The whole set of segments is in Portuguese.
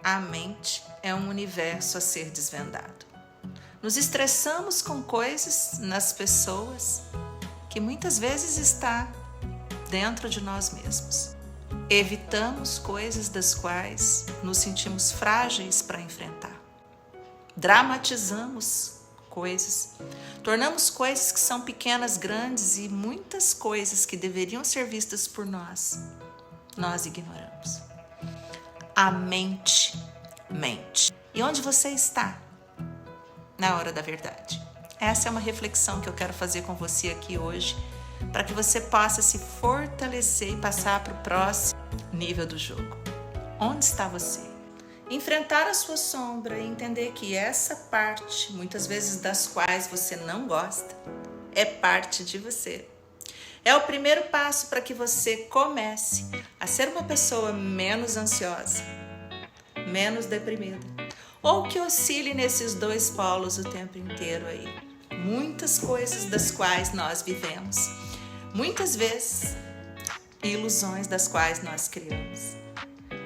A mente é um universo a ser desvendado. Nos estressamos com coisas nas pessoas que muitas vezes está dentro de nós mesmos. Evitamos coisas das quais nos sentimos frágeis para enfrentar. Dramatizamos coisas, tornamos coisas que são pequenas grandes e muitas coisas que deveriam ser vistas por nós ignoramos. A mente mente. E onde você está na hora da verdade? Essa é uma reflexão que eu quero fazer com você aqui hoje, para que você possa se fortalecer e passar para o próximo nível do jogo. Onde está você? Enfrentar a sua sombra e entender que essa parte, muitas vezes das quais você não gosta, é parte de você. É o primeiro passo para que você comece a ser uma pessoa menos ansiosa, menos deprimida, ou que oscile nesses dois polos o tempo inteiro aí. Muitas coisas das quais nós vivemos, muitas vezes ilusões das quais nós criamos.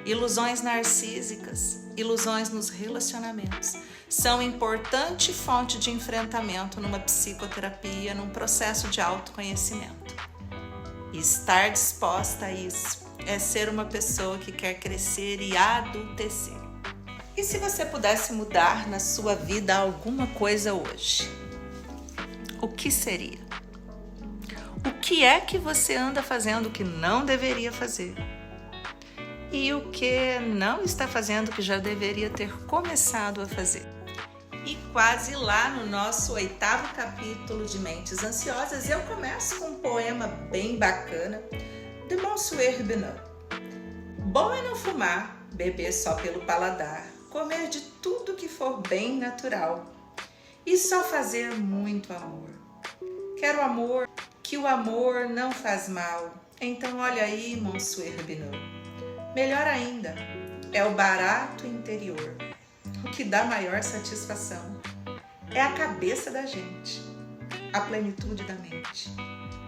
Ilusões narcísicas, ilusões nos relacionamentos, são importante fonte de enfrentamento numa psicoterapia, num processo de autoconhecimento. E estar disposta a isso é ser uma pessoa que quer crescer e adultecer. E se você pudesse mudar na sua vida alguma coisa hoje, o que seria? O que é que você anda fazendo que não deveria fazer? E o que não está fazendo que já deveria ter começado a fazer? E quase lá no nosso 8º capítulo de Mentes Ansiosas, eu começo com um poema bem bacana de Monsieur Benoît. Bom é não fumar, beber só pelo paladar, comer de tudo que for bem natural e só fazer muito amor. Quero amor, que o amor não faz mal. Então olha aí, Monsieur Benoît. Melhor ainda, é o barato interior. O que dá maior satisfação é a cabeça da gente, a plenitude da mente,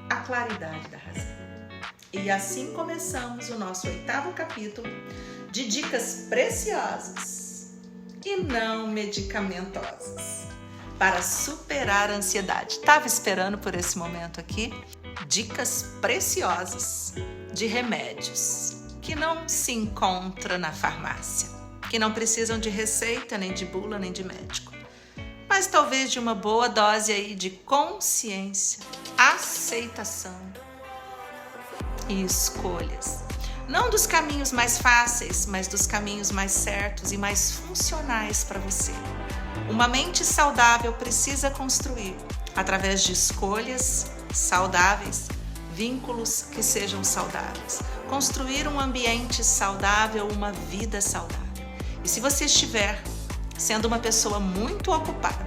a claridade da razão. E assim começamos o nosso 8º capítulo de dicas preciosas e não medicamentosas para superar a ansiedade. Estava esperando por esse momento aqui. Dicas preciosas de remédios que não se encontra na farmácia, que não precisam de receita, nem de bula, nem de médico, mas talvez de uma boa dose aí de consciência, aceitação e escolhas. Não dos caminhos mais fáceis, mas dos caminhos mais certos e mais funcionais para você. Uma mente saudável precisa construir, através de escolhas saudáveis, vínculos que sejam saudáveis. Construir um ambiente saudável, uma vida saudável. E se você estiver sendo uma pessoa muito ocupada,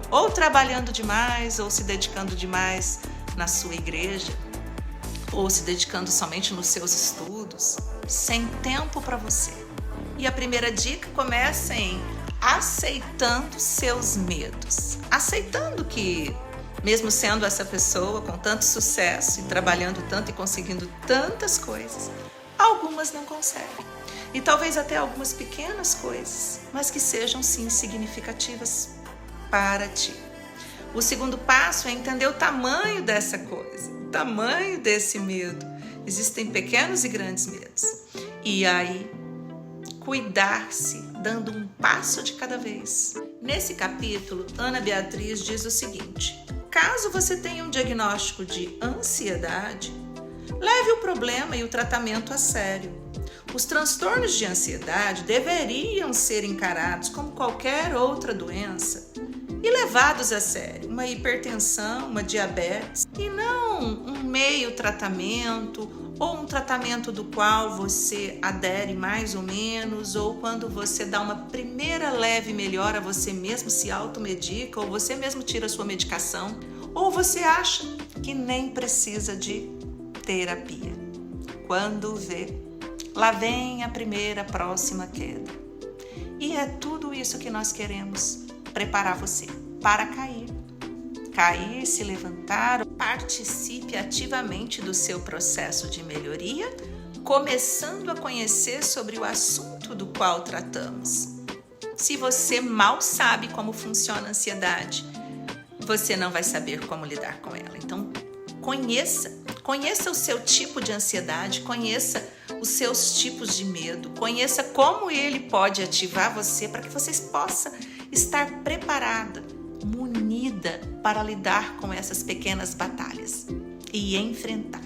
ou trabalhando demais, ou se dedicando demais na sua igreja, ou se dedicando somente nos seus estudos, sem tempo para você. E a primeira dica começa em aceitando seus medos. Aceitando que, mesmo sendo essa pessoa com tanto sucesso e trabalhando tanto e conseguindo tantas coisas, algumas não conseguem. E talvez até algumas pequenas coisas, mas que sejam sim significativas para ti. O segundo passo é entender o tamanho dessa coisa, o tamanho desse medo. Existem pequenos e grandes medos. E aí, cuidar-se, dando um passo de cada vez. Nesse capítulo, Ana Beatriz diz o seguinte: caso você tenha um diagnóstico de ansiedade, leve o problema e o tratamento a sério. Os transtornos de ansiedade deveriam ser encarados como qualquer outra doença e levados a sério. Uma hipertensão, uma diabetes, e não um meio tratamento ou um tratamento do qual você adere mais ou menos, ou quando você dá uma primeira leve melhora, você mesmo se automedica, ou você mesmo tira a sua medicação, ou você acha que nem precisa de terapia. Quando vê, lá vem a próxima queda. E é tudo isso que nós queremos preparar você para cair. Cair, se levantar, participe ativamente do seu processo de melhoria, começando a conhecer sobre o assunto assunto do qual tratamos. Se você mal sabe como funciona a ansiedade, você não vai saber como lidar com ela. Então, conheça o seu tipo de ansiedade, conheça os seus tipos de medo, conheça como ele pode ativar você para que você possa estar preparada, munida para lidar com essas pequenas batalhas e enfrentar.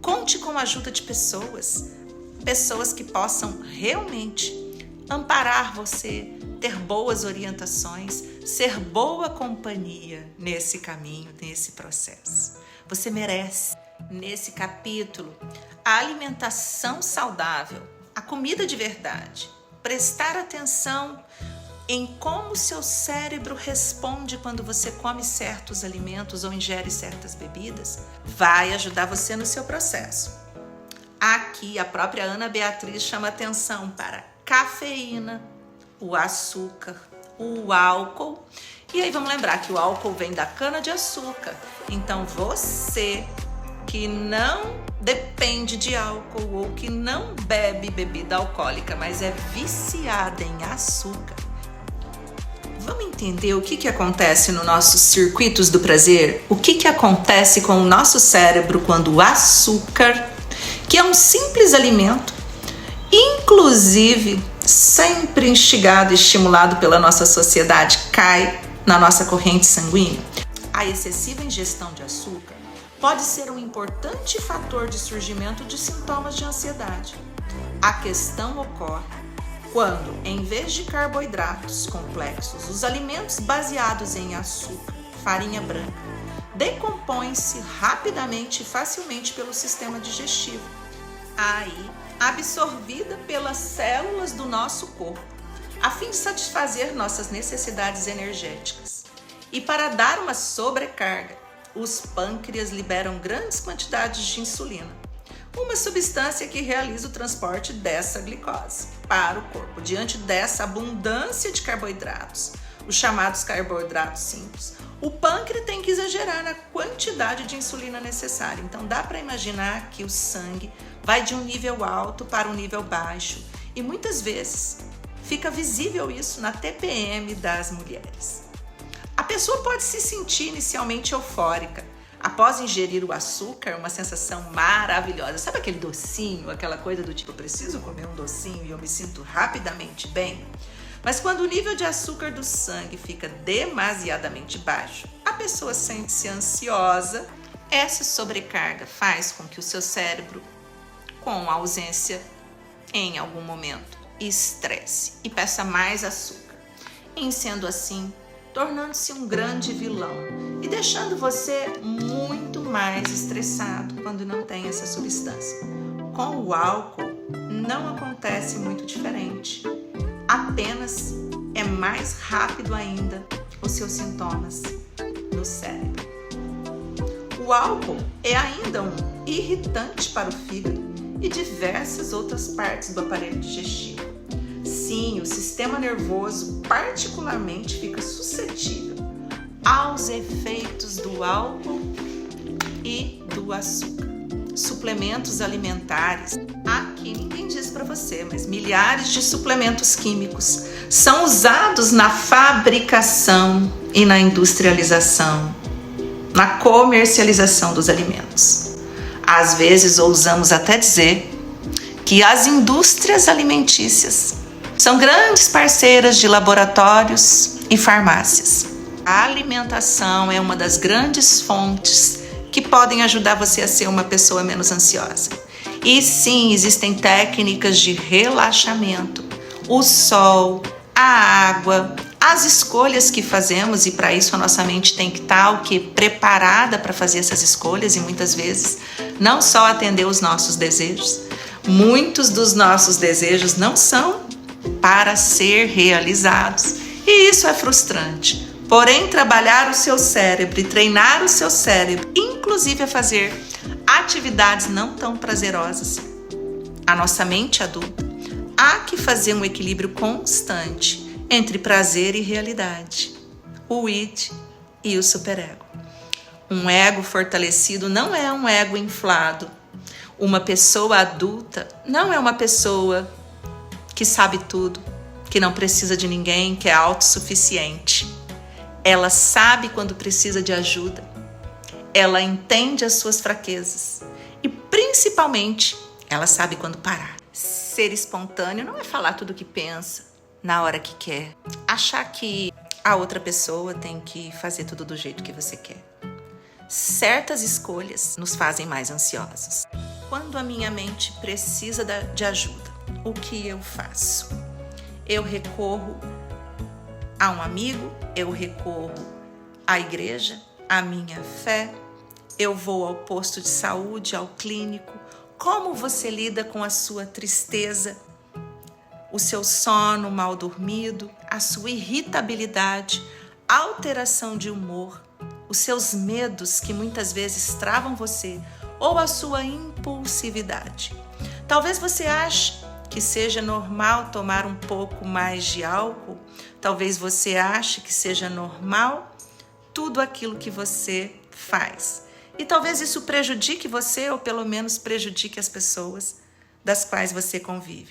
Conte com a ajuda de pessoas que possam realmente amparar você, ter boas orientações, ser boa companhia nesse caminho, nesse processo. Você merece. Nesse capítulo, a alimentação saudável, a comida de verdade, prestar atenção em como seu cérebro responde quando você come certos alimentos ou ingere certas bebidas, vai ajudar você no seu processo. Aqui, a própria Ana Beatriz chama atenção para a cafeína, o açúcar, o álcool. E aí vamos lembrar que o álcool vem da cana-de-açúcar. Então você que não depende de álcool ou que não bebe bebida alcoólica, mas é viciada em açúcar, vamos entender o que acontece nos nossos circuitos do prazer? O que acontece com o nosso cérebro quando o açúcar, que é um simples alimento, inclusive sempre instigado e estimulado pela nossa sociedade, cai na nossa corrente sanguínea? A excessiva ingestão de açúcar pode ser um importante fator de surgimento de sintomas de ansiedade. A questão ocorre quando, em vez de carboidratos complexos, os alimentos baseados em açúcar, farinha branca, decompõem-se rapidamente e facilmente pelo sistema digestivo, aí absorvida pelas células do nosso corpo, a fim de satisfazer nossas necessidades energéticas. E para dar uma sobrecarga, os pâncreas liberam grandes quantidades de insulina, uma substância que realiza o transporte dessa glicose para o corpo. Diante dessa abundância de carboidratos, os chamados carboidratos simples, o pâncreas tem que exagerar na quantidade de insulina necessária. Então dá para imaginar que o sangue vai de um nível alto para um nível baixo e muitas vezes fica visível isso na TPM das mulheres. A pessoa pode se sentir inicialmente eufórica. Após ingerir o açúcar, uma sensação maravilhosa. Sabe aquele docinho, aquela coisa do tipo, eu preciso comer um docinho e eu me sinto rapidamente bem? Mas quando o nível de açúcar do sangue fica demasiadamente baixo, a pessoa sente-se ansiosa. Essa sobrecarga faz com que o seu cérebro, com ausência em algum momento, estresse e peça mais açúcar. Em sendo assim, tornando-se um grande vilão e deixando você muito mais estressado quando não tem essa substância. Com o álcool não acontece muito diferente, apenas é mais rápido ainda os seus sintomas no cérebro. O álcool é ainda um irritante para o fígado e diversas outras partes do aparelho digestivo. Sim, o sistema nervoso particularmente fica suscetível aos efeitos do álcool e do açúcar. Suplementos alimentares, aqui ninguém diz para você, mas milhares de suplementos químicos são usados na fabricação e na industrialização, na comercialização dos alimentos. Às vezes ousamos até dizer que as indústrias alimentícias são grandes parceiras de laboratórios e farmácias. A alimentação é uma das grandes fontes que podem ajudar você a ser uma pessoa menos ansiosa. E sim, existem técnicas de relaxamento, o sol, a água, as escolhas que fazemos, e para isso a nossa mente tem que estar preparada para fazer essas escolhas e muitas vezes não só atender os nossos desejos. Muitos dos nossos desejos não são para ser realizados e isso é frustrante. Porém, trabalhar o seu cérebro e treinar o seu cérebro, inclusive a fazer atividades não tão prazerosas, a nossa mente adulta, há que fazer um equilíbrio constante entre prazer e realidade, o id e o superego. Um ego fortalecido não é um ego inflado. Uma pessoa adulta não é uma pessoa que sabe tudo, que não precisa de ninguém, que é autossuficiente. Ela sabe quando precisa de ajuda. Ela entende as suas fraquezas. E principalmente, ela sabe quando parar. Ser espontâneo não é falar tudo o que pensa, na hora que quer. Achar que a outra pessoa tem que fazer tudo do jeito que você quer. Certas escolhas nos fazem mais ansiosos. Quando a minha mente precisa de ajuda, o que eu faço? Eu recorro a um amigo, eu recorro à igreja, à minha fé, eu vou ao posto de saúde, ao clínico. Como você lida com a sua tristeza, o seu sono mal dormido, a sua irritabilidade, alteração de humor, os seus medos que muitas vezes travam você ou a sua impulsividade? Talvez você ache que seja normal tomar um pouco mais de álcool, talvez você ache que seja normal tudo aquilo que você faz. E talvez isso prejudique você ou pelo menos prejudique as pessoas das quais você convive.